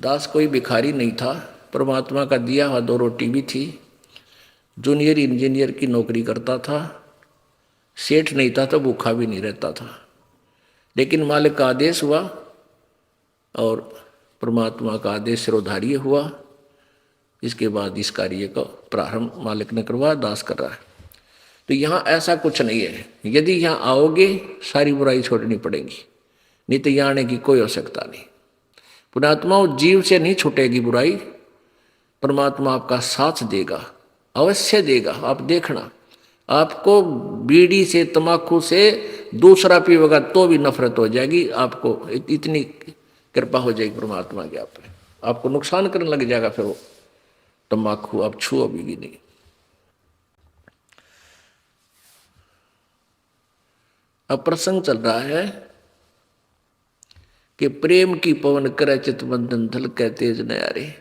दास कोई भिखारी नहीं था, परमात्मा का दिया हुआ 2 रोटी भी थी। जूनियर इंजीनियर की नौकरी करता था, सेठ नहीं था तो भूखा भी नहीं रहता था। लेकिन मालिक का आदेश हुआ और परमात्मा का आदेश सिरोधार्य हुआ। इसके बाद इस कार्य का प्रारंभ मालिक ने करवाया, दास कर रहा है। तो यहाँ ऐसा कुछ नहीं है, यदि यहाँ आओगे सारी बुराई छोड़नी पड़ेगी, नहीं तो यहाँ आने की कोई आवश्यकता नहीं। पुण्यात्मा, जीव से नहीं छूटेगी बुराई, परमात्मा आपका साथ देगा, अवश्य देगा। आप देखना, आपको बीड़ी से तंबाकू से दूसरा पीवेगा तो भी नफरत हो जाएगी, आपको इतनी कृपा हो जाएगी परमात्मा की आप पे। आपको नुकसान करने लग जाएगा फिर वो तंबाकू, आप छुओ भी नहीं। अब प्रसंग चल रहा है कि प्रेम की पवन करे चितबंधन धलके तेज नयारे।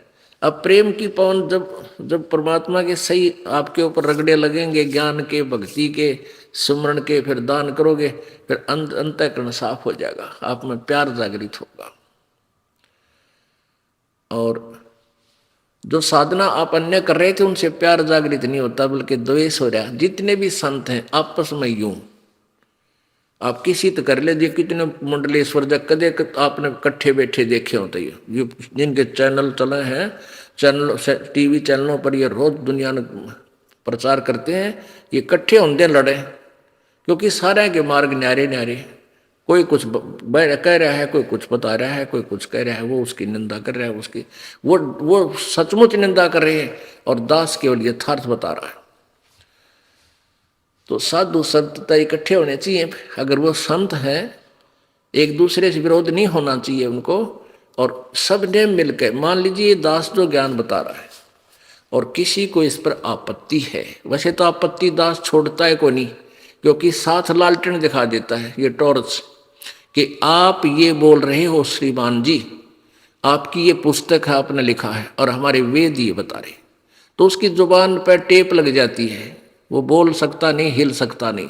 अब प्रेम की पवन जब परमात्मा के सही आपके ऊपर रगड़े लगेंगे, ज्ञान के, भक्ति के, सुमरण के, फिर दान करोगे, फिर अंतःकरण साफ हो जाएगा, आप में प्यार जागृत होगा। और जो साधना आप अन्य कर रहे थे उनसे प्यार जागृत नहीं होता, बल्कि द्वेष हो रहा है। जितने भी संत हैं आपस में यूं आप किसी तो कर ले, कितने मंडलेश्वर जब कदे आपने इकट्ठे बैठे देखे होते, ये जिनके चैनल चले हैं, चैनल टीवी चैनलों पर ये रोज दुनिया ने प्रचार करते हैं, ये इकट्ठे होंगे लड़े, क्योंकि सारे के मार्ग न्यारे न्यारे। कोई कुछ कह रहा है, कोई कुछ बता रहा है, कोई कुछ कह रहा है, वो उसकी निंदा कर रहा है, उसकी वो सचमुच निंदा कर रहे हैं और दास केवल यथार्थ बता रहा है। तो साधु संत इकट्ठे होने चाहिए। अगर वो संत हैं, एक दूसरे से विरोध नहीं होना चाहिए उनको, और सब ने मिलकर, मान लीजिए दास जो ज्ञान बता रहा है और किसी को इस पर आपत्ति है, वैसे तो आपत्ति दास छोड़ता है को नहीं, क्योंकि साथ लालटेन दिखा देता है ये टॉर्च कि आप ये बोल रहे हो श्रीमान जी, आपकी ये पुस्तक है, आपने लिखा है और हमारे वेद ये बता रहे, तो उसकी जुबान पर टेप लग जाती है, वो बोल सकता नहीं, हिल सकता नहीं।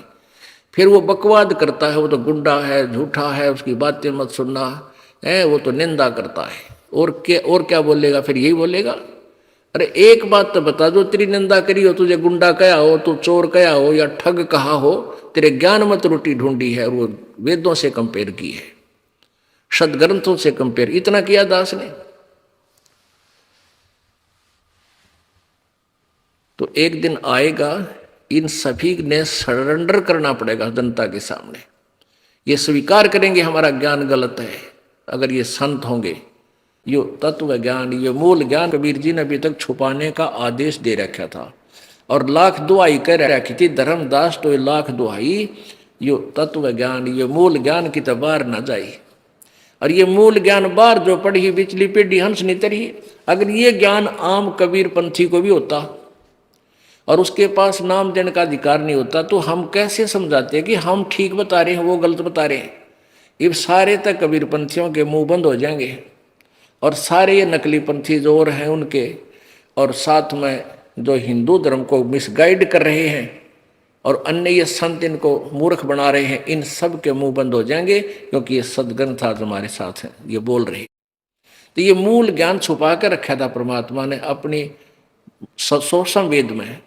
फिर वो बकवाद करता है, वो तो गुंडा है, झूठा है, उसकी बातें मत सुनना है, वो तो निंदा करता है। और क्या बोलेगा, फिर यही बोलेगा। अरे एक बात तो बता दो, तेरी निंदा करी हो, तुझे गुंडा कहा हो, तू चोर कहा हो या ठग कहा हो, तेरे ज्ञान मत रोटी ढूंढी है, और वो वेदों से कंपेयर की है, सदग्रंथों से कंपेयर, इतना किया दास ने। तो एक दिन आएगा, इन सभी ने सरेंडर करना पड़ेगा जनता के सामने। ये स्वीकार करेंगे हमारा ज्ञान गलत है, अगर ये संत होंगे। यो तत्व ज्ञान, ये मूल ज्ञान कबीर जी ने अभी तक छुपाने का आदेश दे रखा था और लाख दुआई कर रखी थी धर्मदास, तो ये लाख दुआई यो तत्व ज्ञान, ये मूल ज्ञान की तो बाहर न जाई। और ये मूल ज्ञान बाहर जो पढ़ी पिछली पीढ़ी हंस नहीं तरी, अगर ये ज्ञान आम कबीर पंथी को भी होता और उसके पास नाम देने का अधिकार नहीं होता, तो हम कैसे समझाते हैं कि हम ठीक बता रहे हैं, वो गलत बता रहे हैं। ये सारे तक कबीर पंथियों के मुंह बंद हो जाएंगे और सारे ये नकली पंथी जो और हैं उनके, और साथ में जो हिंदू धर्म को मिसगाइड कर रहे हैं और अन्य ये संत इनको मूर्ख बना रहे हैं, इन सब के मुंह बंद हो जाएंगे, क्योंकि ये सदग्रंथ आज हमारे साथ हैं, ये बोल रहे। तो ये मूल ज्ञान छुपा कर रखा था परमात्मा ने अपनी सोसम वेद में,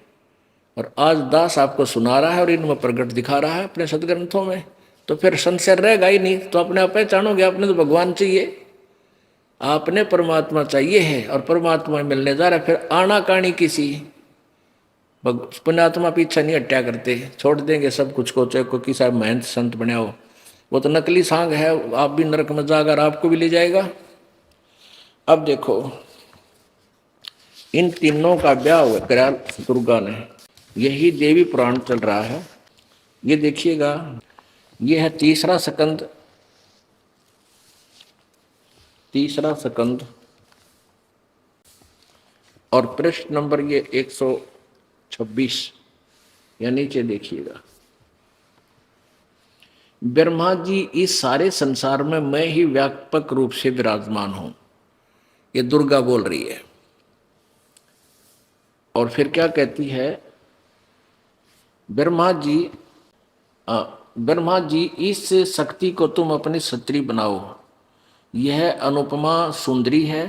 और आज दास आपको सुना रहा है और इनमें प्रकट दिखा रहा है अपने सदग्रंथों में। तो फिर संशय रहेगा ही नहीं, तो अपने आप पहचानोगे, आपने तो भगवान चाहिए, आपने परमात्मा चाहिए है और परमात्मा मिलने जा रहा है। फिर आना कानी किसी पुण्यात्मा पीछा नहीं हट्या करते, छोड़ देंगे सब कुछ को, चाहे कोई किसा महंत संत बने हो, वो तो नकली सांग है, आप भी नरक में जाकर आपको भी ले जाएगा। अब देखो, इन तीनों का ब्याह हुआ करा दुर्गा ने, यही देवी पुराण चल रहा है। ये देखिएगा, ये है तीसरा स्कंद और पृष्ठ नंबर ये 126, या नीचे देखिएगा। ब्रह्मा जी, इस सारे संसार में मैं ही व्यापक रूप से विराजमान हूं, ये दुर्गा बोल रही है। और फिर क्या कहती है, ब्रह्मा जी इस शक्ति को तुम अपनी स्त्री बनाओ, यह अनुपमा सुंदरी है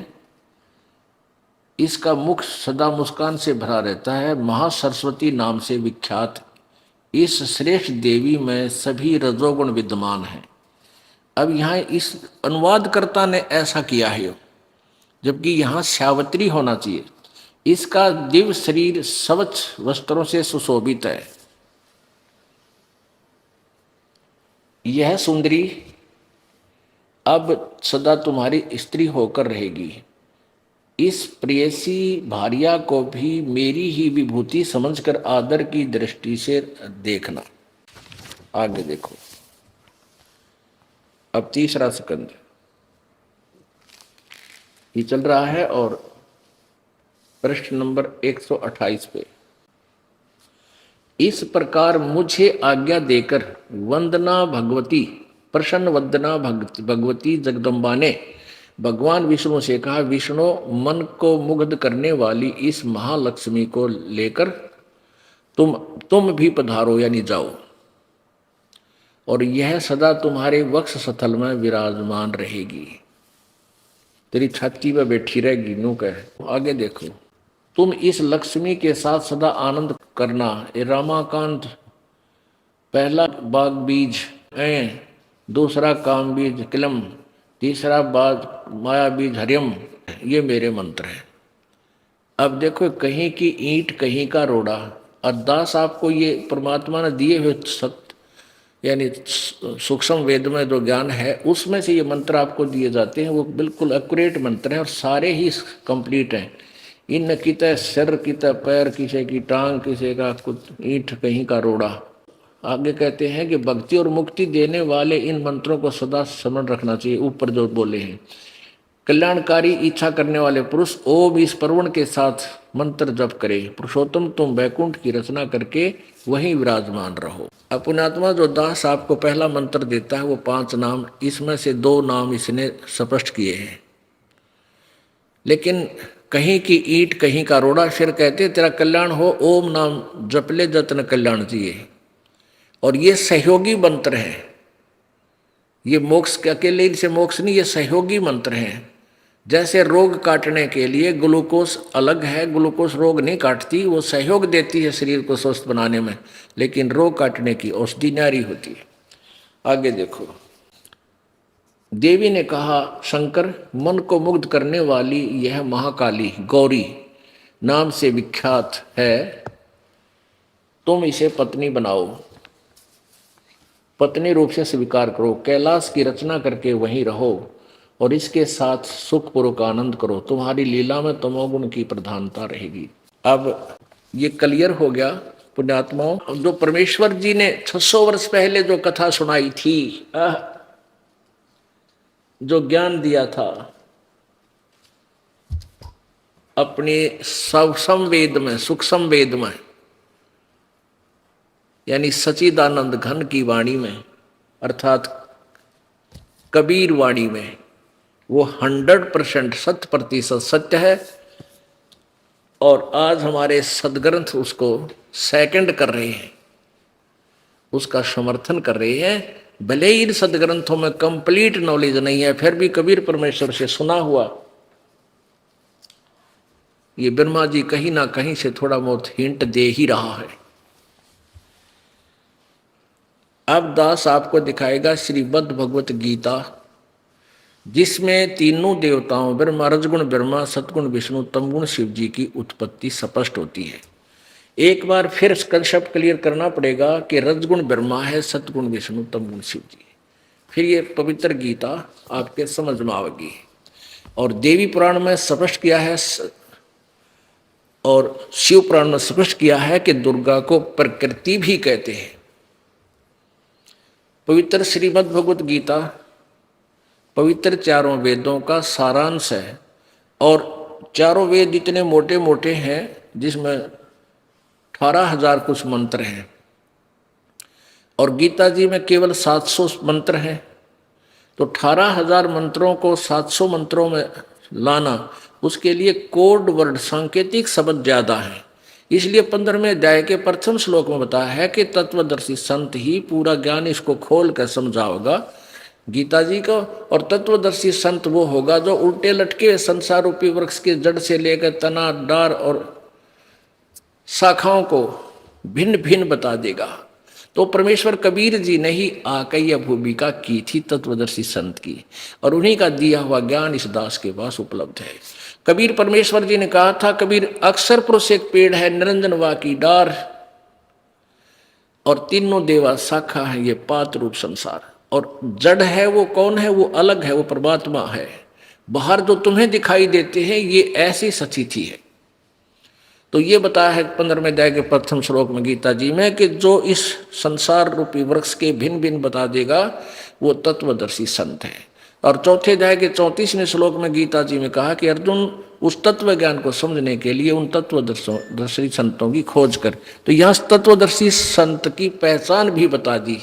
इसका मुख सदा मुस्कान से भरा रहता है। महासरस्वती नाम से विख्यात इस श्रेष्ठ देवी में सभी रजोगुण विद्यमान हैं। अब यहाँ इस अनुवादकर्ता ने ऐसा किया है, जबकि यहाँ श्यावत्री होना चाहिए। इसका दिव्य शरीर स्वच्छ वस्त्रों से सुशोभित है। यह सुंदरी अब सदा तुम्हारी स्त्री होकर रहेगी। इस प्रेयसी भार्या को भी मेरी ही विभूति समझकर आदर की दृष्टि से देखना। आगे देखो, अब तीसरा स्कंद ये चल रहा है और पृष्ठ नंबर 128 पे। इस प्रकार मुझे आज्ञा देकर वंदना भगवती, प्रसन्न वंदना भगवती जगदम्बा ने भगवान विष्णु से कहा, विष्णु मन को मुग्ध करने वाली इस महालक्ष्मी को लेकर तुम भी पधारो, यानी जाओ, और यह सदा तुम्हारे वक्ष स्थल में विराजमान रहेगी, तेरी छाती में बैठी रहेगी। नू कहे आगे देखो, तुम इस लक्ष्मी के साथ सदा आनंद करना। ये रामाकांत पहला बाग बीज ऐ, दूसरा काम बीज किलम, तीसरा बाग माया बीज हरियम, ये मेरे मंत्र हैं। अब देखो, कहीं की ईंट कहीं का रोड़ा। अरदास आपको ये परमात्मा ने दिए हुए सत्य यानी सूक्ष्म वेद में जो ज्ञान है उसमें से ये मंत्र आपको दिए जाते हैं। वो बिल्कुल एक्यूरेट मंत्र हैं और सारे ही कंप्लीट हैं। इन कित सिर कित पैर, किसी की टांग, किसी का कुछ ईंट कहीं का रोड़ा। आगे कहते हैं कि भक्ति और मुक्ति देने वाले इन मंत्रों को सदा स्मरण रखना चाहिए। ऊपर जो बोले हैं, कल्याणकारी इच्छा करने वाले पुरुष ओम इस परवण के साथ मंत्र जप करे। पुरुषोत्तम तुम वैकुंठ की रचना करके वहीं विराजमान रहो। पुण्यात्मा जो दास आपको पहला मंत्र देता है वो 5 नाम, इसमें से 2 नाम इसने स्पष्ट किए हैं। लेकिन कहीं की ईंट कहीं का रोड़ा, फिर कहते तेरा कल्याण हो, ओम नाम जपले जतन कल्याण चाहिए। और ये सहयोगी मंत्र हैं, ये मोक्ष के अकेले से मोक्ष नहीं, ये सहयोगी मंत्र हैं। जैसे रोग काटने के लिए ग्लूकोज अलग है, ग्लूकोज रोग नहीं काटती, वो सहयोग देती है शरीर को स्वस्थ बनाने में, लेकिन रोग काटने की औषधि न्यारी होती है। आगे देखो, देवी ने कहा, शंकर मन को मुग्ध करने वाली यह महाकाली गौरी नाम से विख्यात है, तुम इसे पत्नी बनाओ, पत्नी रूप से स्वीकार करो, कैलाश की रचना करके वहीं रहो और इसके साथ सुखपूर्वक आनंद करो। तुम्हारी लीला में तमोगुण की प्रधानता रहेगी। अब ये क्लियर हो गया पुण्यात्माओं। जो परमेश्वर जी ने 600 वर्ष पहले जो कथा सुनाई थी, जो ज्ञान दिया था अपने सूक्ष्म वेद में, सूक्ष्म वेद में यानी सचिदानंद घन की वाणी में, अर्थात कबीर वाणी में, वो 100% 100% सत्य है। और आज हमारे सदग्रंथ उसको सेकंड कर रहे हैं, उसका समर्थन कर रहे हैं। भले ही इन सदग्रंथों में कंप्लीट नॉलेज नहीं है, फिर भी कबीर परमेश्वर से सुना हुआ ये ब्रह्मा जी कहीं ना कहीं से थोड़ा बहुत हिंट दे ही रहा है। अब दास आपको दिखाएगा श्रीमद् भगवत गीता, जिसमें तीनों देवताओं ब्रह्मा, रजगुण ब्रह्मा, सतगुण विष्णु, तमगुण शिव जी की उत्पत्ति स्पष्ट होती है। एक बार फिर कंसेप्ट क्लियर करना पड़ेगा कि रजगुण ब्रह्मा है, सतगुण विष्णु, तमगुण शिव जी, फिर ये पवित्र गीता आपके समझ में आएगी। और देवी पुराण में स्पष्ट किया है और शिव पुराण में स्पष्ट किया है कि दुर्गा को प्रकृति भी कहते हैं। पवित्र श्रीमद् भगवत गीता पवित्र 4 वेदों का सारांश है। और 4 वेद इतने मोटे मोटे हैं जिसमें 18,000 कुछ मंत्र हैं, और गीता जी में केवल 700 मंत्र हैं। तो 18,000 मंत्रों को 700 मंत्रों में लाना, उसके लिए कोड वर्ड, सांकेतिक शब्द ज़्यादा हैं। इसलिए 15वें अध्याय के प्रथम श्लोक में बताया है कि तत्वदर्शी संत ही पूरा ज्ञान इसको खोल कर समझाओगा। गीता जी को। और तत्वदर्शी संत वो होगा जो उल्टे लटके संसार रूपी वृक्ष के जड़ से लेकर तना, डार और शाखाओं को भिन्न भिन्न बता देगा। तो परमेश्वर कबीर जी ने ही आकर यह भूमिका की थी तत्वदर्शी संत की, और उन्हीं का दिया हुआ ज्ञान इस दास के पास उपलब्ध है। कबीर परमेश्वर जी ने कहा था, कबीर अक्षर पुरुष एक पेड़ है, निरंजन वा की डार, और तीनों देवा शाखा है ये पात रूप संसार। और जड़ है वो कौन है, वो अलग है, वो परमात्मा है। बाहर जो तुम्हें दिखाई देते हैं ये ऐसी सचिथी है। तो ये बताया है 15वें अध्याय के प्रथम श्लोक में गीता जी में कि जो इस संसार रूपी वृक्ष के भिन्न भिन्न बता देगा वो तत्वदर्शी संत है। और चौथे अध्याय के 34वें श्लोक में गीता जी में कहा कि अर्जुन उस तत्व ज्ञान को समझने के लिए उन तत्वदर्शी संतों की खोज कर। तो यहाँ तत्वदर्शी संत की पहचान भी बता दी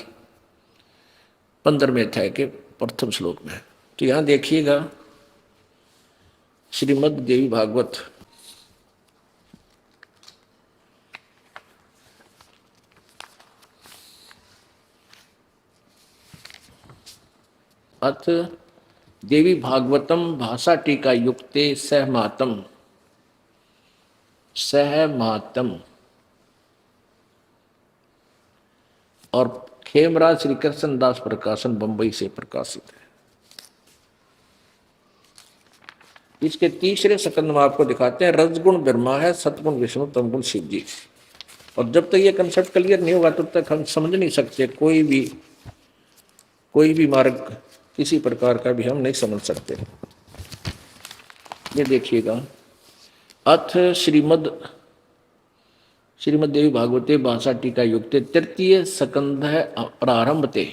15वें अध्याय के प्रथम श्लोक में। तो यहाँ देखिएगा श्रीमद् देवी भागवत अथ देवी भागवतम भाषा टीका युक्ते सहमातम सहमातम, और खेमराज श्री कृष्ण दास प्रकाशन बंबई से प्रकाशित है। इसके तीसरे सकंद में आपको दिखाते हैं रजगुण ब्रह्मा है, सतगुण विष्णु, तमगुण शिव जी। और जब तक ये कंसेप्ट क्लियर नहीं होगा तब तक हम समझ नहीं सकते, कोई भी मार्ग किसी प्रकार का भी हम नहीं समझ सकते। ये देखिएगा अथ श्रीमद देवी भागवते भाषा टीका युक्ते तृतीय सकंध है प्रारंभते।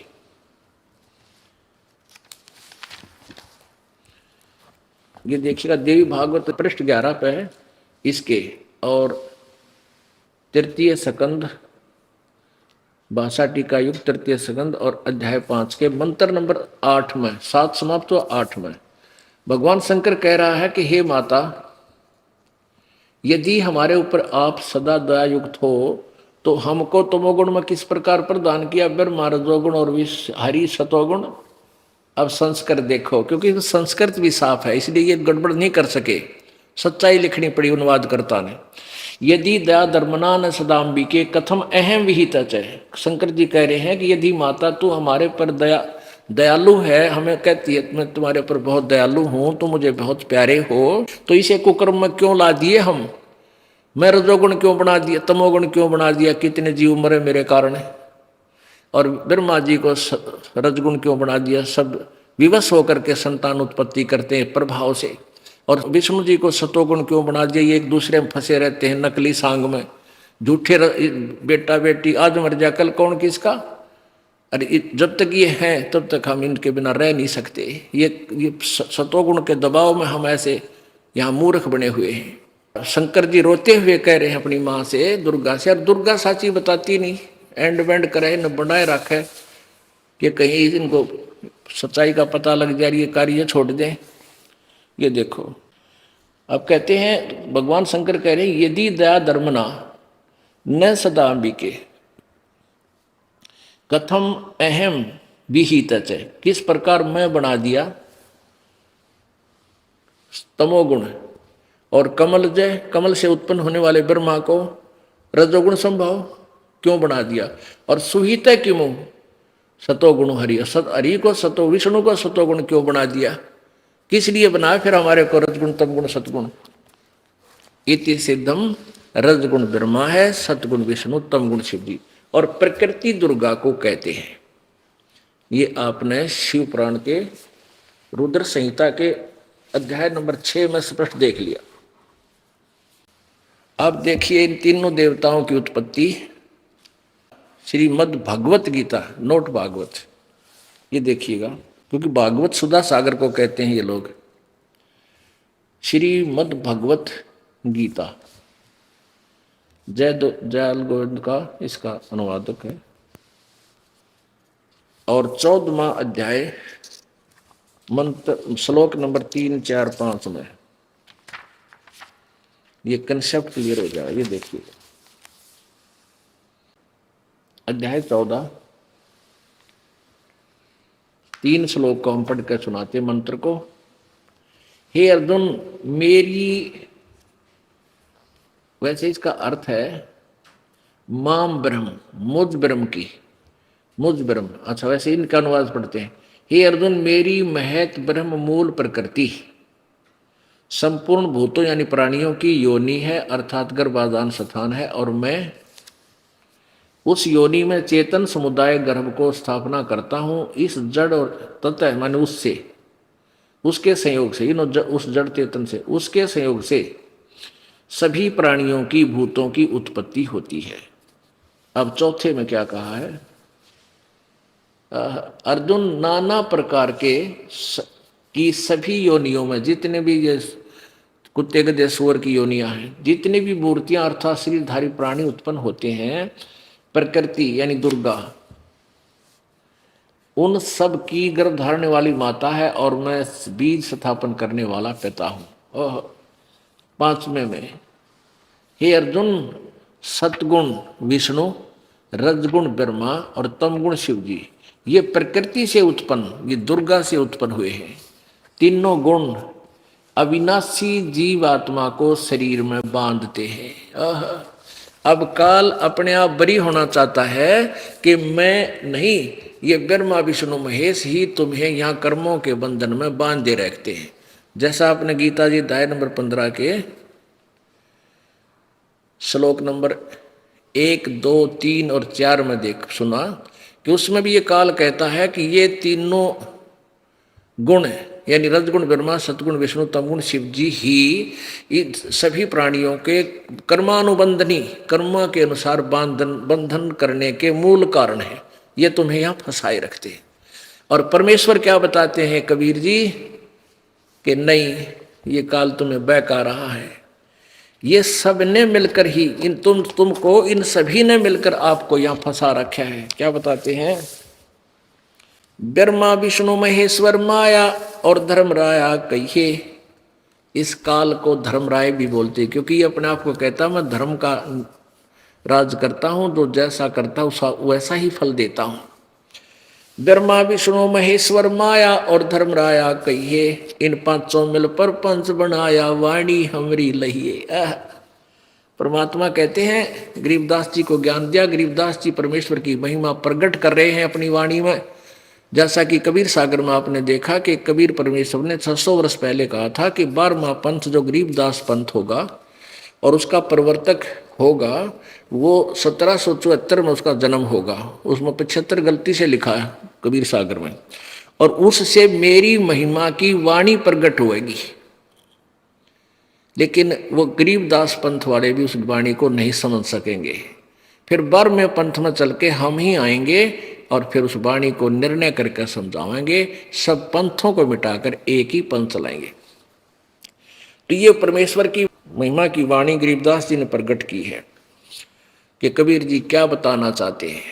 ये देखिएगा देवी भागवत पृष्ठ 11 पे है इसके, और तृतीय सकंद भाषा टीका युक्त तृतीय सकंद और अध्याय 5 के मंत्र नंबर 8 में, 7 समाप्त हुआ 8 में भगवान शंकर कह रहा है कि हे माता, यदि हमारे ऊपर आप सदा दया युक्त हो तो हमको तमोगुण में किस प्रकार प्रदान किया, ब्रह्मा रजोगुण और हरि सतोगुण। अब संस्कृत देखो, क्योंकि संस्कृत भी साफ है इसलिए ये गड़बड़ नहीं कर सके, सच्चाई लिखनी पड़ी अनुवादकर्ता ने। यदि दया धर्मना न सदाम्बिके कथम अहम विहित है। शंकर जी कह रहे हैं कि यदि माता तू हमारे पर दयालु है, हमें कहती है मैं तुम्हारे ऊपर बहुत दयालु हूं, तुम मुझे बहुत प्यारे हो, तो इसे कुकर्म में क्यों ला दिए हम, मैं रजोगुण क्यों बना दिया, तमोगुण क्यों बना दिया, कितने जीव मरे मेरे कारण, और ब्रह्मा जी को रजगुण क्यों बना दिया, सब विवश होकर के संतान उत्पत्ति करते हैं प्रभाव से, और विष्णु जी को सतोगुण क्यों बना दिया, ये एक दूसरे में फंसे रहते हैं नकली सांग में, झूठे बेटा बेटी आज मर जा कल कौन किसका। अरे जब तक ये हैं तब तक हम इनके बिना रह नहीं सकते। ये सतोगुण के दबाव में हम ऐसे यहाँ मूर्ख बने हुए हैं। शंकर जी रोते हुए कह रहे हैं अपनी माँ से, दुर्गा से, और दुर्गा साची बताती नहीं, एंड वेंड करे न बनाए रखे कि कहीं इनको सच्चाई का पता लग जाए, ये कार्य छोड़ दें। ये देखो अब कहते हैं भगवान शंकर कह रहे हैं यदि दया धर्मना न सदा अंबिके कथम अहम विहित है, किस प्रकार मैं बना दिया तमोगुण, और कमल से उत्पन्न होने वाले ब्रह्मा को रजोगुण संभव क्यों बना दिया, और सुहित क्यों सतोगुण हरि को सतो विष्णु को सतोगुण क्यों बना दिया, किस लिए बनाया फिर हमारे को रजगुण तमगुण सतगुण। इति सिद्धम रजगुण ब्रह्मा है, सतगुण विष्णु, तमगुण शिव जी, और प्रकृति दुर्गा को कहते हैं। ये आपने शिव पुराण के रुद्र संहिता के अध्याय नंबर 6 में स्पष्ट देख लिया। अब देखिए इन तीनों देवताओं की उत्पत्ति श्रीमद् भगवत गीता, नोट भागवत, ये देखिएगा क्योंकि भागवत सुधा सागर को कहते हैं ये लोग। श्रीमद् भगवत गीता जयल गोविंद का इसका अनुवादक है, और 14वां अध्याय मंत्र श्लोक नंबर 3, 4, 5 में ये कंसेप्ट क्लियर हो जाए। ये देखिए अध्याय 14 3 श्लोक को हम पढ़ कर सुनाते मंत्र को। हे अर्जुन मेरी, वैसे इसका अर्थ है माम ब्रह्म, मुझ ब्रह्म की, मुझ ब्रह्म। अच्छा वैसे इनका अनुवाद पढ़ते हैं। हे अर्जुन मेरी महत ब्रह्म मूल प्रकृति संपूर्ण भूतों यानी प्राणियों की योनि है, अर्थात गर्भाधान स्थान है, और मैं उस योनि में चेतन समुदाय गर्भ को स्थापना करता हूं। इस जड़ और ततः माने उससे, उसके संयोग से, उस जड़ चेतन से, उसके संयोग से सभी प्राणियों की भूतों की उत्पत्ति होती है। अब चौथे में क्या कहा है? अर्जुन नाना प्रकार के की सभी योनियों में, जितने भी ये कुत्ते गधे सूअर की योनियां हैं, जितनी भी मूर्तियां अर्थात शरीरधारी प्राणी उत्पन्न होते हैं, प्रकृति यानी दुर्गा उन सब की गर्भ धारने वाली माता है, और मैं बीज स्थापन करने वाला पिता हूं। और 5वें में हे अर्जुन सतगुण विष्णु, रजगुण ब्रह्मा और तमगुण शिव जी ये प्रकृति से उत्पन्न, ये दुर्गा से उत्पन्न हुए हैं। तीनों गुण अविनाशी जीव आत्मा को शरीर में बांधते हैं। अब काल अपने आप बरी होना चाहता है कि मैं नहीं, ये ब्रह्मा विष्णु महेश ही तुम्हें यहाँ कर्मों के बंधन में बांधे रखते हैं। जैसा आपने गीता जी अध्याय नंबर 15 के श्लोक नंबर 1, 2, 3 और 4 में देख सुना कि उसमें भी ये काल कहता है कि ये तीनों गुण यानी रजगुण ब्रह्मा, सतगुण विष्णु, तमगुण शिव जी ही सभी प्राणियों के कर्मानुबंधनी, कर्मा के अनुसार बंधन करने के मूल कारण है। ये तुम्हें यहाँ फंसाए रखते हैं। और परमेश्वर क्या बताते हैं कबीर जी कि नहीं, ये काल तुम्हें बहका रहा है। ये सब ने मिलकर ही तुमको इन सभी ने मिलकर आपको यहाँ फंसा रखा है। क्या बताते हैं? ब्रह्मा विष्णु महेश्वर माया और धर्मराया कहिए। इस काल को धर्मराय भी बोलते हैं, क्योंकि ये अपने आप को कहता मैं धर्म का राज करता हूं, जो जैसा करता हूं वैसा ही फल देता हूं। ब्रह्मा विष्णु महेश्वर माया और धर्मराया कहिए, इन पांचों मिल पर पंच बनाया, वाणी हमरी लहिए। परमात्मा कहते हैं गरीबदास जी को ज्ञान दिया। गरीबदास जी परमेश्वर की महिमा प्रकट कर रहे हैं अपनी वाणी में। जैसा कि कबीर सागर में आपने देखा कि कबीर परमेश्वर ने 600 वर्ष पहले कहा था कि 12वां पंथ जो गरीबदास पंथ होगा और उसका प्रवर्तक होगा, वो 1774 में उसका जन्म होगा। उसमें 75 गलती से लिखा है कबीर सागर में। और उससे मेरी महिमा की वाणी प्रकट होगी। लेकिन वो गरीबदास पंथ वाले भी उस वाणी को नहीं समझ सकेंगे। फिर 12वें पंथ में चल के हम ही आएंगे और फिर उस वाणी को निर्णय करके समझाएंगे। सब पंथों को मिटाकर एक ही पंथ चलाएंगे। तो ये परमेश्वर की महिमा की वाणी गरीबदास जी ने प्रकट की है कि कबीर जी क्या बताना चाहते हैं।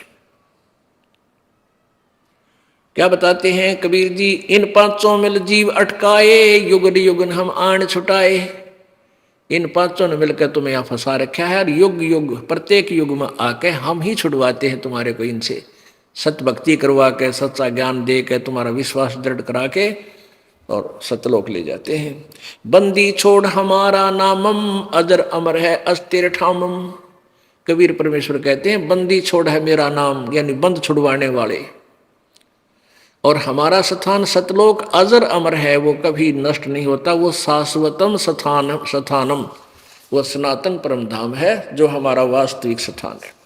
क्या बताते हैं कबीर जी? इन पांचों मिल जीव अटकाए, युग युगन हम आन छुटाए। इन पांचों ने मिलकर तुम्हें यहाँ फंसा रखा है, और युग युग प्रत्येक युग में आके हम ही छुड़वाते हैं तुम्हारे को इनसे। सत भक्ति करवा के, सच्चा ज्ञान दे के, तुम्हारा विश्वास दृढ़ करा के और सतलोक ले जाते हैं। बंदी छोड़ हमारा नामम, अजर अमर है अस्थिर ठामम। कबीर परमेश्वर कहते हैं बंदी छोड़ है मेरा नाम, यानी बंद छुड़वाने वाले। और हमारा स्थान सतलोक अजर अमर है, वो कभी नष्ट नहीं होता। वो शाश्वतम स्थानम, वो सनातन परम धाम है जो हमारा वास्तविक स्थान है।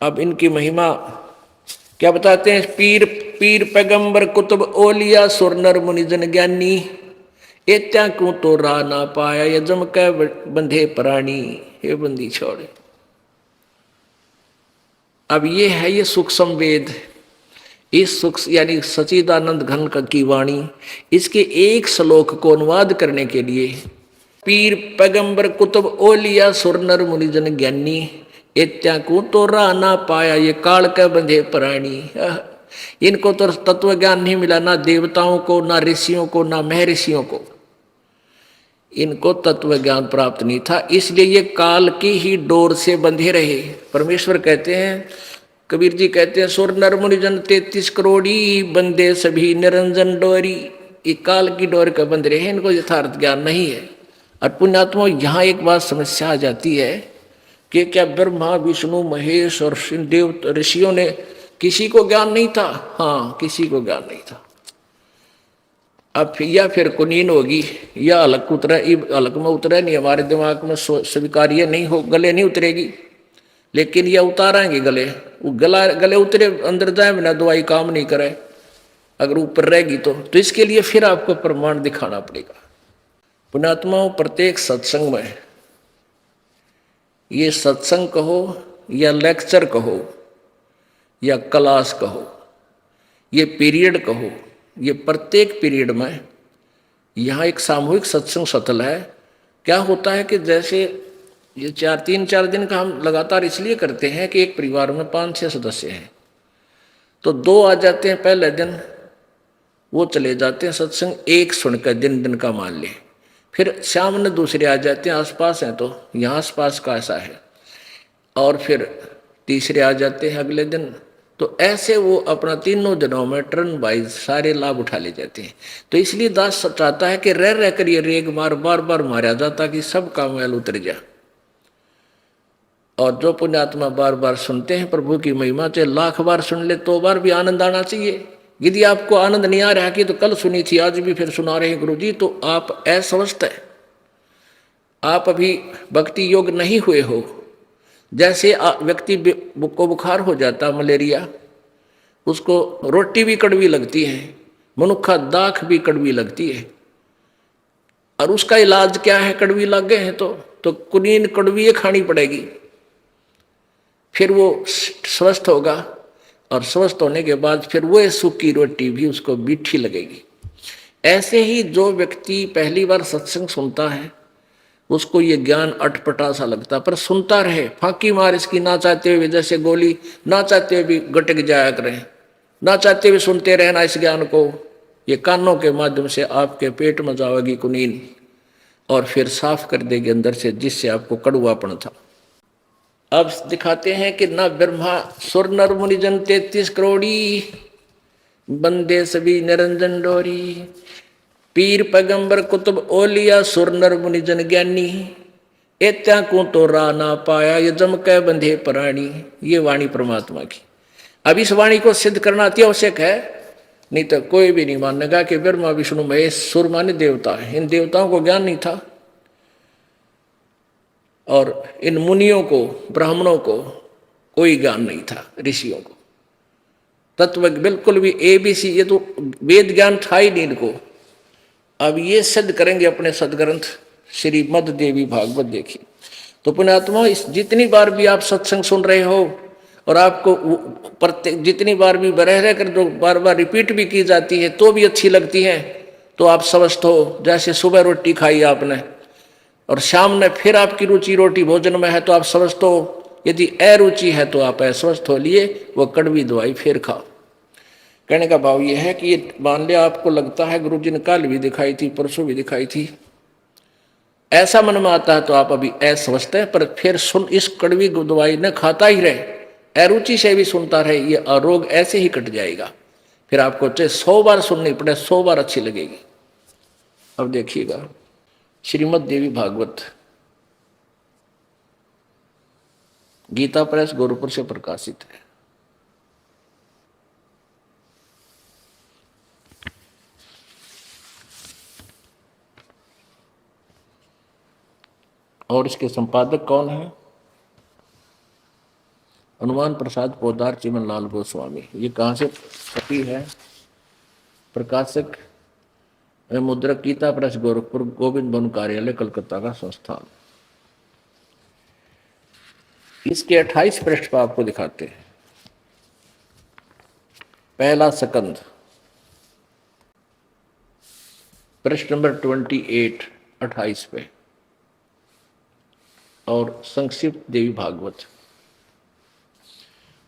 अब इनकी महिमा क्या बताते हैं? पीर पीर पैगंबर कुतुब ओलिया सुर नर मुनिजन ज्ञानी, एत्या क्यों तो रा ना पाया, यजम कै बंधे प्राणी। हे बंदी छोड़। अब ये है ये सूक्ष्म वेद। इस सुख यानी सचिदानंद घन की वाणी, इसके एक श्लोक को अनुवाद करने के लिए पीर पैगंबर कुतुब ओलिया सुर नर मुनिजन ज्ञानी, इत्या को तो रा ना पाया, ये काल के बंधे प्राणी। इनको तो तत्व ज्ञान नहीं मिला, ना देवताओं को, ना ऋषियों को, ना महर्षियों को। इनको तत्व ज्ञान प्राप्त नहीं था, इसलिए ये काल की ही डोर से बंधे रहे। परमेश्वर कहते हैं कबीर जी कहते हैं सुर नर मुनि जन 33 करोड़ी बंदे सभी निरंजन डोरी। ये काल की डोर का बंद रहे, इनको यथार्थ ज्ञान नहीं है। और पुण्यात्मा यहाँ एक बात समस्या आ जाती है कि क्या ब्रह्मा विष्णु महेश और देव ऋषियों ने किसी को ज्ञान नहीं था? हाँ, किसी को ज्ञान नहीं था। अब या फिर कुनीन होगी या अलग उतरा, अलग में उतरे नहीं, हमारे दिमाग में स्वीकार्य नहीं हो, गले नहीं उतरेगी। लेकिन यह उतारेंगे गले, वो गले उतरे अंदर जाए बिना दवाई काम नहीं करे, अगर ऊपर रहेगी तो इसके लिए फिर आपको प्रमाण दिखाना पड़ेगा। पुण्यात्माओं, प्रत्येक सत्संग में, ये सत्संग कहो या लेक्चर कहो या क्लास कहो, ये पीरियड कहो, ये प्रत्येक पीरियड में यहाँ एक सामूहिक सत्संग सतल है। क्या होता है कि जैसे ये 3-4 दिन का हम लगातार इसलिए करते हैं कि एक परिवार में 5-6 सदस्य हैं, तो 2 आ जाते हैं पहले दिन, वो चले जाते हैं सत्संग, एक सुनकर दिन का मान ले। फिर शाम में दूसरे आ जाते हैं, आसपास हैं तो यहाँ आसपास का ऐसा है, और फिर तीसरे आ जाते हैं अगले दिन। तो ऐसे वो अपना 3 दिनों में टर्न वाइज सारे लाभ उठा ले जाते हैं। तो इसलिए दास चाहता है कि रह कर ये रेग बार बार मारा जाता कि सबका मैल उतर जाए। और जो पुण्यात्मा बार बार सुनते हैं प्रभु की महिमा, चाहे 1,00,000 बार सुन ले तो बार भी आनंद आना चाहिए। यदि आपको आनंद नहीं आ रहा कि तो कल सुनी थी आज भी फिर सुना रहे हैं गुरु जी, तो आप अस्वस्थ है, आप अभी भक्ति योग नहीं हुए हो। जैसे व्यक्ति को बुखार हो जाता, मलेरिया, उसको रोटी भी कड़वी लगती है, मनुखा दाख भी कड़वी लगती है, और उसका इलाज क्या है? कड़वी लग गए हैं तो कुनीन कड़वी खानी पड़ेगी, फिर वो स्वस्थ होगा। और स्वस्थ होने के बाद फिर वो सूखी रोटी भी उसको मीठी लगेगी। ऐसे ही जो व्यक्ति पहली बार सत्संग सुनता है उसको ये ज्ञान अटपटा सा लगता, पर सुनता रहे, फांकी मार इसकी, ना चाहते हुए, जैसे गोली ना चाहते हुए भी गटक जाया करें, ना चाहते हुए सुनते रहना इस ज्ञान को। ये कानों के माध्यम से आपके पेट में जाएगी कुनीन, और फिर साफ कर देगी अंदर से, जिससे आपको कड़वापन था। अब दिखाते हैं कि न ब्रह्मा सुर नर मुनि जन 33 करोड़ी बंदे सभी निरंजन डोरी। पीर पैगंबर कुतुब ओलिया सुर नर मुनि जन ज्ञानी, एत्या को तो रा ना पाया ये जम कै बंधे प्राणी। ये वाणी परमात्मा की। अब इस वाणी को सिद्ध करना अति आवश्यक है, नहीं तो कोई भी नहीं मानेगा कि ब्रह्मा विष्णु महेश सुर माने देवता है। इन देवताओं को ज्ञान नहीं था, और इन मुनियों को, ब्राह्मणों को कोई ज्ञान नहीं था, ऋषियों को तत्व बिल्कुल भी ABC, ये तो वेद ज्ञान था ही नहीं इनको। अब ये सिद्ध करेंगे अपने सदग्रंथ श्रीमद् देवी भागवत। देखिए तो पुण्यात्मा, इस जितनी बार भी आप सत्संग सुन रहे हो और आपको प्रत्येक जितनी बार भी रह कर जो बार बार रिपीट भी की जाती है तो भी अच्छी लगती है, तो आप स्वस्थ हो। जैसे सुबह रोटी खाई आपने और शाम में फिर आपकी रुचि रोटी भोजन में है तो आप स्वस्थ हो, यदि अरुचि है तो आप अस्वस्थ हो लिए वो कड़वी दवाई फिर खाओ। कहने का भाव ये है कि ये मान लिया आपको लगता है गुरु जी ने कल भी दिखाई थी, परसों भी दिखाई थी, ऐसा मन में आता है तो आप अभी अस्वस्थ है, पर फिर सुन इस कड़वी दवाई न खाता ही रहे, अरुचि से भी सुनता रहे, ये रोग ऐसे ही कट जाएगा। फिर आपको चाहे 100 बार सुननी पड़े, 100 बार अच्छी लगेगी। अब देखिएगा श्रीमद् देवी भागवत, गीता प्रेस गोरखपुर से प्रकाशित है। और इसके संपादक कौन है? हनुमान प्रसाद पोदार चिमन लाल गोस्वामी। ये कहाँ से छपी है? प्रकाशक मुद्रक गीता प्रेस गोरखपुर, गोविंद बन कार्यालय कलकत्ता का संस्थान। इसके 28 पृष्ठ पर आपको दिखाते हैं। पहला सकंद, पृष्ठ नंबर 28, 28 पे, और संक्षिप्त देवी भागवत।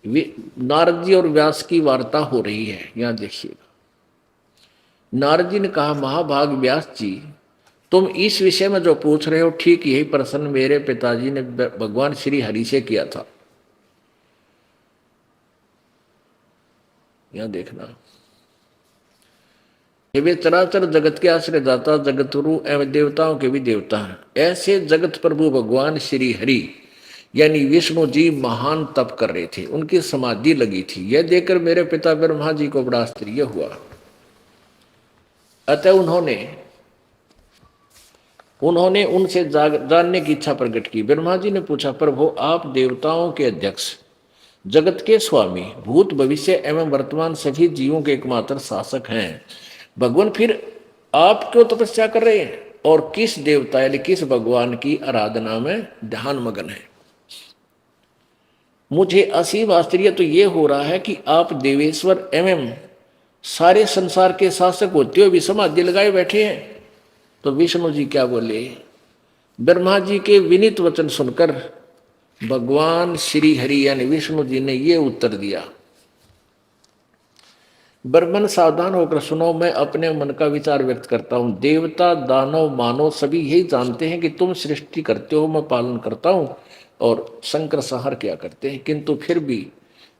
नारद जी और व्यास की वार्ता हो रही है। यहां देखिएगा, नारद जी ने कहा, महाभाग व्यास जी, तुम इस विषय में जो पूछ रहे हो ठीक यही प्रश्न मेरे पिताजी ने भगवान श्री हरि से किया था। यहां देखना, ये वे चराचर जगत के आश्रय दाता, जगतगुरु एवं देवताओं के भी देवता हैं। ऐसे जगत प्रभु भगवान श्री हरि यानी विष्णु जी महान तप कर रहे थे, उनकी समाधि लगी थी। यह देखकर मेरे पिता ब्रह्मा जी को बड़ा आश्चर्य हुआ। अतः उन्होंने उनसे जानने की इच्छा प्रकट की। ब्रह्मा जी ने पूछा, प्रभु आप देवताओं के अध्यक्ष, जगत के स्वामी, भूत भविष्य एवं वर्तमान सभी जीवों के एकमात्र शासक हैं, भगवान फिर आप क्यों तपस्या कर रहे हैं और किस देवता यानी किस भगवान की आराधना में ध्यान मगन है? मुझे असीम आश्चर्य तो ये हो रहा है कि आप देवेश्वर एवं सारे संसार के शासक होते हुए भी समाधि लगाए बैठे हैं। तो विष्णु जी क्या बोले? ब्रह्मा जी के विनीत वचन सुनकर भगवान श्री हरि यानी विष्णु जी ने ये उत्तर दिया, ब्रह्मन सावधान होकर सुनो, मैं अपने मन का विचार व्यक्त करता हूं। देवता, दानव, मानव सभी यही जानते हैं कि तुम सृष्टि करते हो, मैं पालन करता हूं और शंकर संहार क्या करते हैं। किंतु फिर भी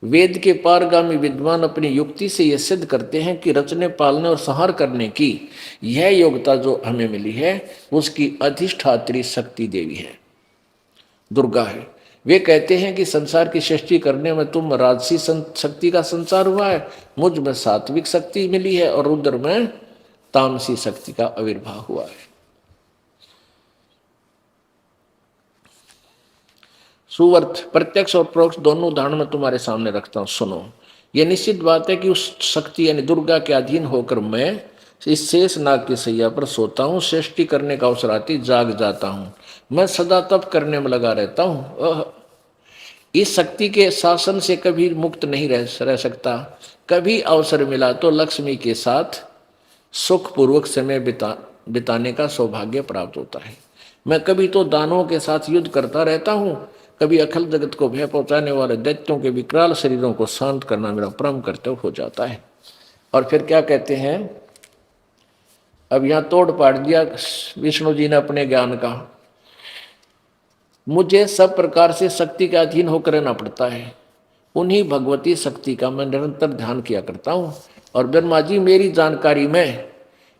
वेद के पारगामी विद्वान अपनी युक्ति से यह सिद्ध करते हैं कि रचने, पालने और संहार करने की यह योग्यता जो हमें मिली है उसकी अधिष्ठात्री शक्ति देवी है, दुर्गा है। वे कहते हैं कि संसार की सृष्टि करने में तुम राजसी शक्ति का संचार हुआ है, मुझ में सात्विक शक्ति मिली है और रुद्र में तामसी शक्ति का आविर्भाव हुआ है। सुवर्थ प्रत्यक्ष और परोक्ष दोनों उदाहरण में तुम्हारे सामने रखता हूं, सुनो। यह निश्चित बात है कि उस शक्ति यानी दुर्गा के अधीन होकर मैं इस शेष नाग की सैया पर सोता हूँ, सृष्टि करने का अवसर आती जाग जाता हूँ, मैं सदा तप करने में लगा रहता हूँ। इस शक्ति के शासन से कभी मुक्त नहीं रह सकता। कभी अवसर मिला तो लक्ष्मी के साथ सुखपूर्वक समय बिताने का सौभाग्य प्राप्त होता है। मैं कभी तो दानवों के साथ युद्ध करता रहता हूँ, कभी अखिल जगत को भय पहुंचाने वाले दैत्यों के विकराल शरीरों को शांत करना मेरा परम कर्तव्य हो जाता है। और फिर क्या कहते हैं, अब यहां तोड़ पाड़ दिया विष्णु जी ने अपने ज्ञान का। मुझे सब प्रकार से शक्ति के अधीन होकर रहना पड़ता है, उन्हीं भगवती शक्ति का मैं निरंतर ध्यान किया करता हूं। और ब्रह्मा जी मेरी जानकारी में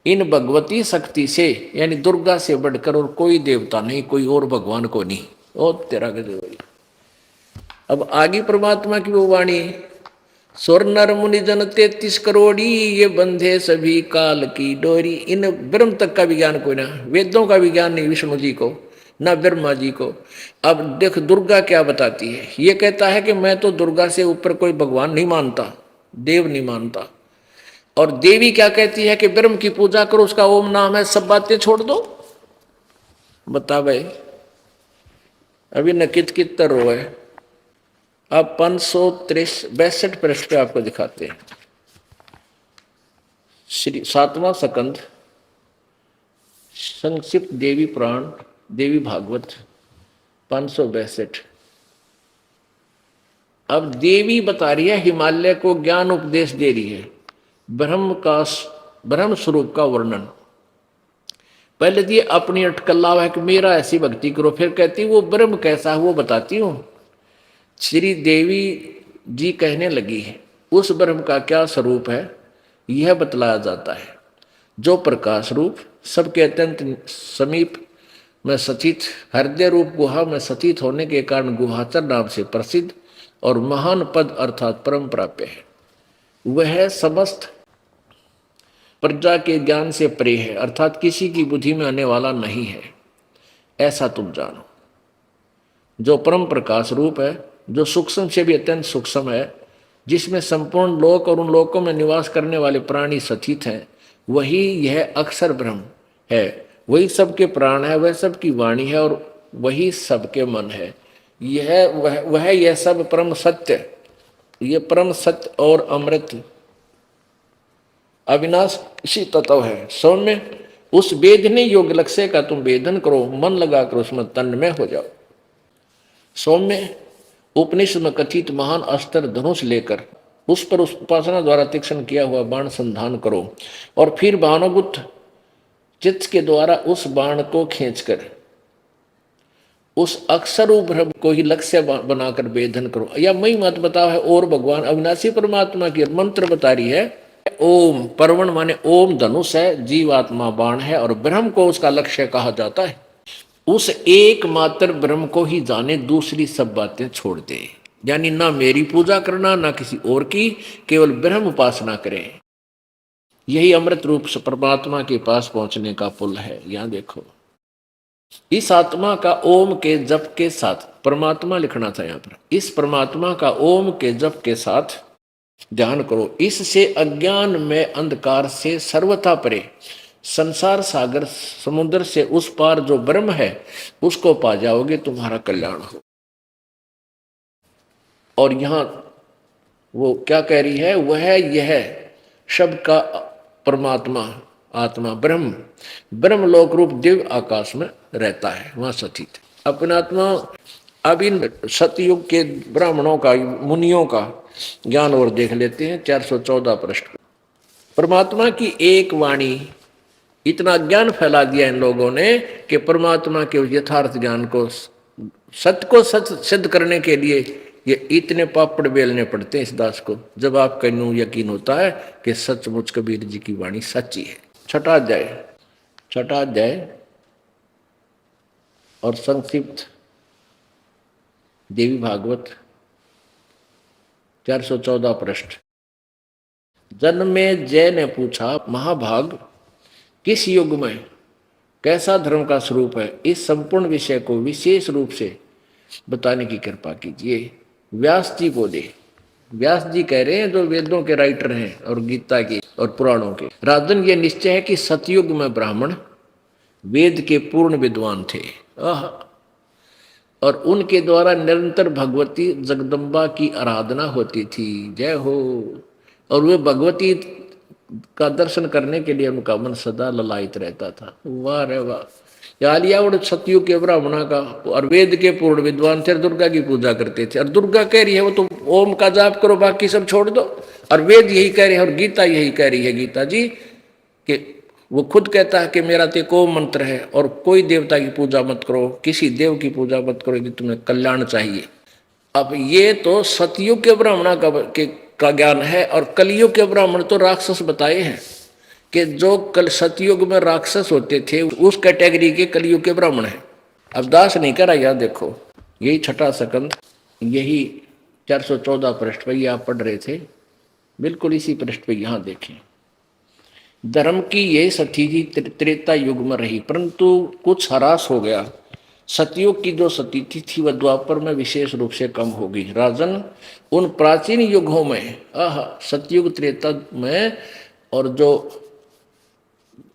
इन भगवती शक्ति से यानी दुर्गा से बढ़कर और कोई देवता नहीं, कोई और भगवान को नहीं। ओ तेरा गजब। अब आगे परमात्मा की वो वाणी, स्वर नर मुनि जन 33 करोड़ी, ये बंधे सभी काल की डोरी। इन ब्रह्म तक का विज्ञान कोई ना, वेदों का विज्ञान नहीं विष्णु जी को ना ब्रह्मा जी को। अब देख दुर्गा क्या बताती है, ये कहता है कि मैं तो दुर्गा से ऊपर कोई भगवान नहीं मानता, देव नहीं मानता। और देवी क्या कहती है कि ब्रह्म की पूजा करो, उसका ओम नाम है, सब बातें छोड़ दो। बता भाई, अभी न कित रो है। अब 562 पृष्ठ पे आपको दिखाते हैं श्री 7वां स्कंद संक्षिप्त देवी पुराण देवी भागवत 562। अब देवी बता रही है, हिमालय को ज्ञान उपदेश दे रही है, ब्रह्म स्वरूप का वर्णन। पहले दिए अपनी अटकल्ला है कि मेरा ऐसी भक्ति करो, फिर कहती वो ब्रह्म कैसा है वो बताती हूं। श्री देवी जी कहने लगी है उस ब्रह्म का क्या स्वरूप है यह बतलाया जाता है, जो प्रकाश रूप सबके अत्यंत समीप में सचित, हृदय रूप गुहा में सचित होने के कारण गुहाचर नाम से प्रसिद्ध और महान पद अर्थात परम प्राप्य है। वह समस्त प्रजा के ज्ञान से परे है, अर्थात किसी की बुद्धि में आने वाला नहीं है, ऐसा तुम जानो। जो परम प्रकाश रूप है, जो सूक्ष्म से भी अत्यंत सूक्ष्म है, जिसमें संपूर्ण लोक और उन लोकों में निवास करने वाले प्राणी सचित हैं, वही यह अक्षर ब्रह्म है। वही सबके प्राण है, वह सबकी वाणी है और वही सबके मन है। यह सब परम सत्य, ये परम सत्य और अमृत अविनाशी तत्व है। सौम्य उस वेदने योग्य लक्ष्य का तुम वेदन करो, मन लगाकर उसमें तन्मय हो जाओ। सौम्य उपनिषद में कथित महान अस्त्र धनुष लेकर उस पर उस उपासना द्वारा तीक्ष्ण किया हुआ बाण संधान करो और फिर भानुगुप्त चित्त के द्वारा उस बाण को खींचकर उस अक्षर ब्रह्म को ही लक्ष्य बनाकर वेदन करो। या मई मत बताओ है और भगवान अविनाशी परमात्मा की मंत्र बता रही है। ओम परवण माने ओम धनुष है, जीवात्मा बाण है, और ब्रह्म को उसका लक्ष्य कहा जाता है। उस एकमात्र ब्रह्म को ही जाने, दूसरी सब बातें छोड़ दे। यानी ना मेरी पूजा करना ना किसी और की, केवल ब्रह्म उपासना करें। यही अमृत रूप से परमात्मा के पास पहुंचने का पुल है। यहां देखो, इस आत्मा का ओम के जप के साथ, परमात्मा लिखना था यहां पर, इस परमात्मा का ओम के जप के साथ ध्यान करो। इससे अज्ञान में अंधकार से सर्वथा परे, संसार सागर समुद्र से उस पार जो ब्रह्म है उसको पा जाओगे, तुम्हारा कल्याण हो। और यहां वो क्या कह रही है, वह यह शब्द का परमात्मा आत्मा ब्रह्म, ब्रह्म लोक रूप दिव्य आकाश में रहता है, वहां सचित अपना आत्मा। अब इन सतयुग के ब्राह्मणों का, मुनियों का ज्ञान और देख लेते हैं 414 पृष्ठ। परमात्मा की एक वाणी, इतना ज्ञान फैला दिया इन लोगों ने कि परमात्मा के यथार्थ ज्ञान को, सत्य को सच सिद्ध करने के लिए ये इतने पापड़ बेलने पड़ते हैं इस दास को, जब आपका यूं यकीन होता है कि सचमुच कबीर जी की वाणी सच्ची है। छठा अध्याय और संक्षिप्त देवी भागवत 414 पृष्ठ। जन्मे जय ने पूछा, महाभाग किस युग में कैसा धर्म का स्वरूप है, इस संपूर्ण विषय को विशेष रूप से बताने की कृपा कीजिए। व्यास जी बोले, व्यास जी कह रहे हैं जो वेदों के राइटर हैं और गीता के और पुराणों के, राजन ये निश्चय है कि सतयुग में ब्राह्मण वेद के पूर्ण विद्वान थे, और उनके द्वारा निरंतर भगवती जगदम्बा की आराधना होती थी। जय हो। और वे भगवती का दर्शन करने के लिए उनका मन सदा ललायित रहता था। वाह रे वाह। यालियावड़ सतयुग के ब्राह्मणा का, और वेद के पूर्ण विद्वान थे, दुर्गा की पूजा करते थे। और दुर्गा कह रही है वो तो ओम का जाप करो, बाकी सब छोड़ दो। और वेद यही कह रहे हैं और गीता यही कह रही है, गीता जी कि वो खुद कहता है कि मेरा तो को मंत्र है, और कोई देवता की पूजा मत करो, किसी देव की पूजा मत करो यदि तुम्हें कल्याण चाहिए। अब ये तो सतयुग के ब्राह्मणा का ज्ञान है, और कलयुग के ब्राह्मण तो राक्षस बताए हैं कि जो कल सतयुग में राक्षस होते थे उस कैटेगरी के कलयुग के ब्राह्मण हैं। अब दास नहीं करा, याद देखो यही छठा सकंद, यही 414 पृष्ठ पर ये आप पढ़ रहे थे, बिल्कुल इसी पृष्ठ पे यहां देखें। धर्म की यही सती जी त्रेता युग में रही, परंतु कुछ ह्रास हो गया। सतयुग की जो सती थी वह द्वापर में विशेष रूप से कम हो गई। राजन उन प्राचीन युगों में, सतयुग त्रेता में, और जो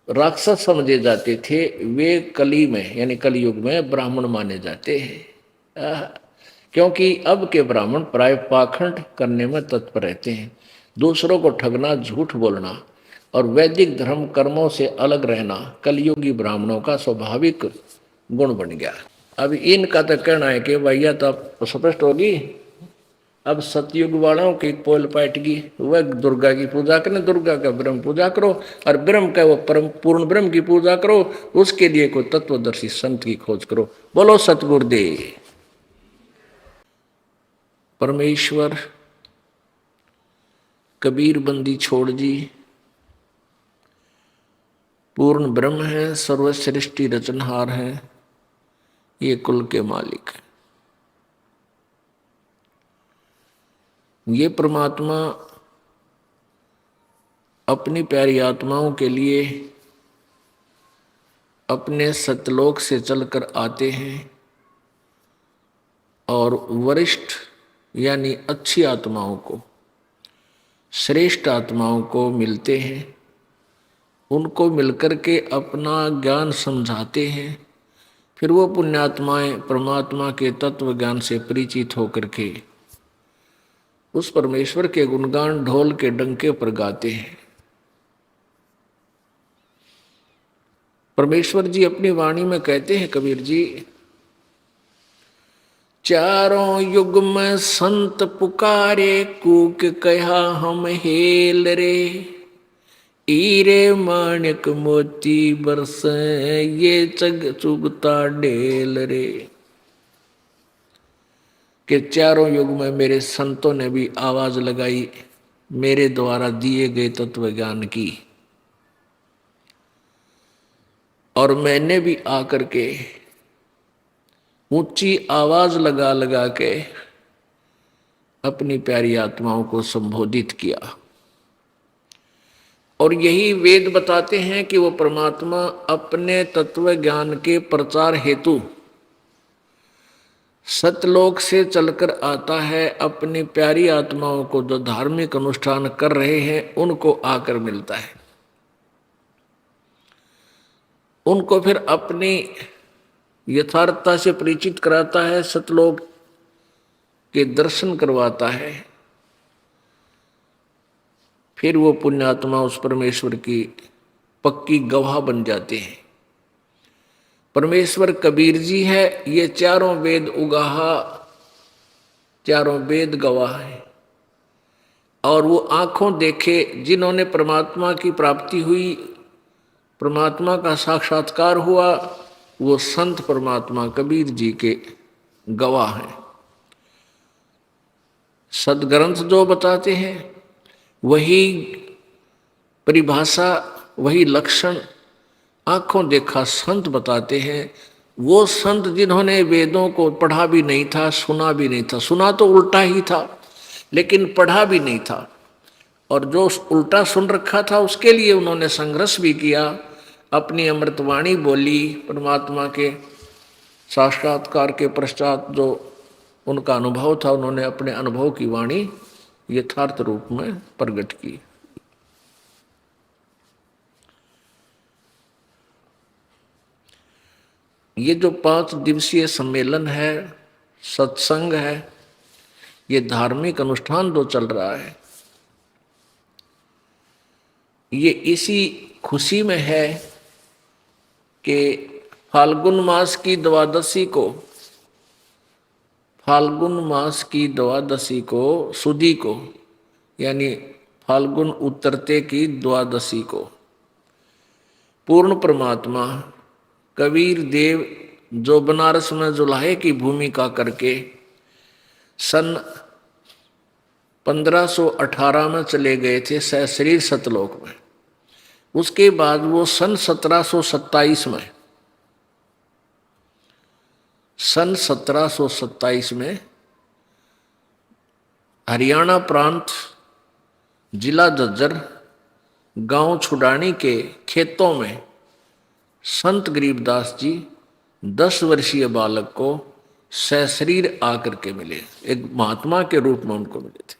राक्षस समझे जाते थे वे कली में यानी कलयुग में ब्राह्मण माने जाते हैं। क्योंकि अब के ब्राह्मण प्राय पाखंड करने में तत्पर रहते हैं, दूसरों को ठगना, झूठ बोलना और वैदिक धर्म कर्मों से अलग रहना कलयुगी ब्राह्मणों का स्वाभाविक गुण बन गया। अब इनका तो कहना है कि भैया तो स्पष्ट होगी, अब सतयुग वालों की पोल पाटगी, वह दुर्गा की पूजा करें, दुर्गा का ब्रह्म पूजा करो, और ब्रह्म का वो परम पूर्ण ब्रह्म की पूजा करो, उसके लिए कोई तत्वदर्शी संत की खोज करो। बोलो सतगुरुदेव। परमेश्वर कबीर बंदी छोड़ जी पूर्ण ब्रह्म है, सर्वश्रेष्ठी रचनहार है, ये कुल के मालिक है। ये परमात्मा अपनी प्यारी आत्माओं के लिए अपने सतलोक से चलकर आते हैं और वरिष्ठ यानी अच्छी आत्माओं को, श्रेष्ठ आत्माओं को मिलते हैं, उनको मिलकर के अपना ज्ञान समझाते हैं। फिर वो पुण्यात्माएं परमात्मा के तत्व ज्ञान से परिचित होकर के उस परमेश्वर के गुणगान ढोल के डंके पर गाते हैं। परमेश्वर जी अपनी वाणी में कहते हैं, कबीर जी, चारों युग में संत पुकारे, कूक कहा हम हेल रे, हीरे माणिक मोती बरसे ये चग चुगता ढेल रे। कि चारों युग में मेरे संतों ने भी आवाज लगाई मेरे द्वारा दिए गए तत्व ज्ञान की, और मैंने भी आकर के ऊंची आवाज लगा लगा के अपनी प्यारी आत्माओं को संबोधित किया। और यही वेद बताते हैं कि वो परमात्मा अपने तत्व ज्ञान के प्रचार हेतु सतलोक से चलकर आता है, अपनी प्यारी आत्माओं को जो धार्मिक अनुष्ठान कर रहे हैं उनको आकर मिलता है, उनको फिर अपनी यथार्थता से परिचित कराता है, सतलोक के दर्शन करवाता है। फिर वो पुण्यात्मा उस परमेश्वर की पक्की गवाह बन जाते हैं। परमेश्वर कबीर जी है, ये चारों वेद उगाहा, चारों वेद गवाह है। और वो आंखों देखे जिन्होंने परमात्मा की प्राप्ति हुई, परमात्मा का साक्षात्कार हुआ, वो संत परमात्मा कबीर जी के गवाह हैं। सदग्रंथ जो बताते हैं वही परिभाषा, वही लक्षण आंखों देखा संत बताते हैं। वो संत जिन्होंने वेदों को पढ़ा भी नहीं था, सुना भी नहीं था, सुना तो उल्टा ही था लेकिन पढ़ा भी नहीं था, और जो उल्टा सुन रखा था उसके लिए उन्होंने संघर्ष भी किया, अपनी अमृतवाणी बोली। परमात्मा के साक्षात्कार के पश्चात जो उनका अनुभव था, उन्होंने अपने अनुभव की वाणी यथार्थ रूप में प्रकट की। ये जो 5 दिवसीय सम्मेलन है, सत्संग है, ये धार्मिक अनुष्ठान जो चल रहा है, ये इसी खुशी में है कि फाल्गुन मास की द्वादशी को, फाल्गुन मास की द्वादशी को, सुदी को, यानी फाल्गुन उतरते की द्वादशी को पूर्ण परमात्मा कबीर देव जो बनारस में जुलाहे की भूमिका करके सन 1518 में चले गए थे सशरीर सतलोक में, उसके बाद वो सन 1727 में हरियाणा प्रांत, जिला झज्जर, गांव छुडानी के खेतों में संत गरीबदास जी 10 वर्षीय बालक को सशरीर आकर के मिले, एक महात्मा के रूप में उनको मिले थे।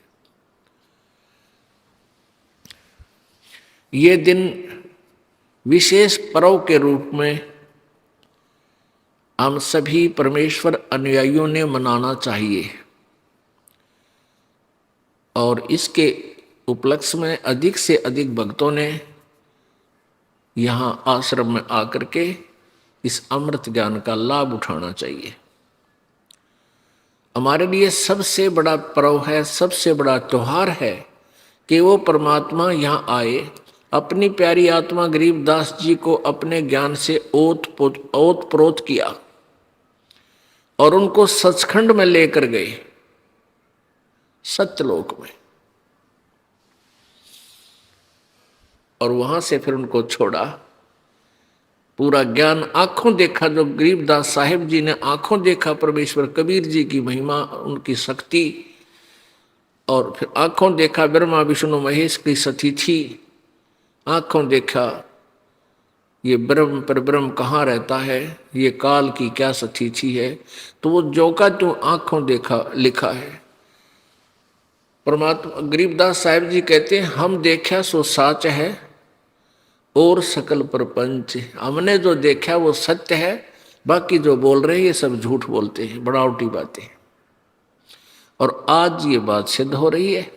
ये दिन विशेष पर्व के रूप में हम सभी परमेश्वर अनुयायियों ने मनाना चाहिए, और इसके उपलक्ष्य में अधिक से अधिक भक्तों ने यहाँ आश्रम में आकर के इस अमृत ज्ञान का लाभ उठाना चाहिए। हमारे लिए सबसे बड़ा पर्व है, सबसे बड़ा त्योहार है कि वो परमात्मा यहाँ आए, अपनी प्यारी आत्मा गरीबदास जी को अपने ज्ञान से ओतप्रोत किया और उनको सचखंड में लेकर गए, सत्यलोक में, और वहां से फिर उनको छोड़ा। पूरा ज्ञान आंखों देखा, जो गरीबदास साहिब जी ने आंखों देखा परमेश्वर कबीर जी की महिमा, उनकी शक्ति, और फिर आंखों देखा ब्रह्मा विष्णु महेश की सतिथि, आंखों देखा ये ब्रह्म पर ब्रह्म कहाँ रहता है, ये काल की क्या सतिथि है। तो वो जो का जो आंखों देखा लिखा है। परमात्मा गरीबदास साहिब जी कहते हैं, हम देखा सो साच है और सकल प्रपंच, हमने जो देखा वो सत्य है, बाकी जो बोल रहे हैं ये सब झूठ बोलते हैं, बनावटी बातें। और आज ये बात सिद्ध हो रही है।